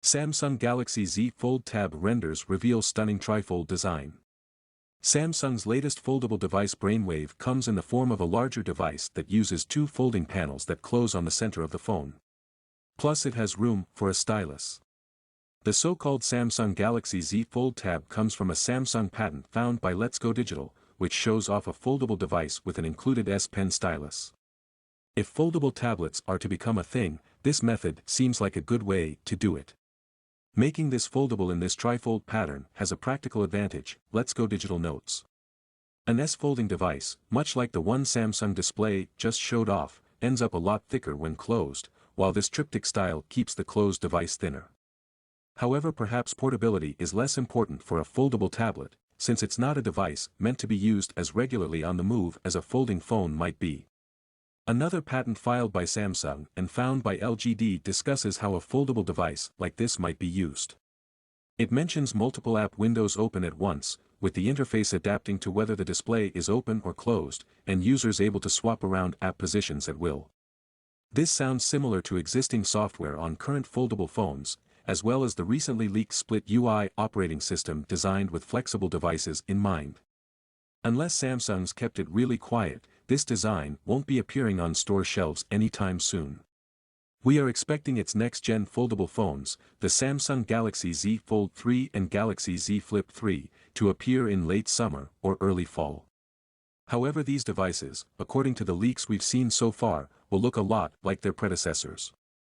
Samsung Galaxy Z Fold Tab renders reveal stunning trifold design. Samsung's latest foldable device brainwave comes in the form of a larger device that uses two folding panels that close on the center of the phone. Plus it has room for a stylus. The so-called Samsung Galaxy Z Fold Tab comes from a Samsung patent found by LetsGoDigital, which shows off a foldable device with an included S Pen stylus. If foldable tablets are to become a thing, this method seems like a good way to do it. Making this foldable in this trifold pattern has a practical advantage, LetsGoDigital notes. An S-folding device, much like the one Samsung display just showed off, ends up a lot thicker when closed, while this triptych style keeps the closed device thinner. However, perhaps portability is less important for a foldable tablet, since it's not a device meant to be used as regularly on the move as a folding phone might be. Another patent filed by Samsung and found by LGD discusses how a foldable device like this might be used. It mentions multiple app windows open at once, with the interface adapting to whether the display is open or closed, and users able to swap around app positions at will. This sounds similar to existing software on current foldable phones, as well as the recently leaked Split UI operating system designed with flexible devices in mind. Unless Samsung's kept it really quiet, this design won't be appearing on store shelves anytime soon. We are expecting its next-gen foldable phones, the Samsung Galaxy Z Fold 3 and Galaxy Z Flip 3, to appear in late summer or early fall. However, these devices, according to the leaks we've seen so far, will look a lot like their predecessors.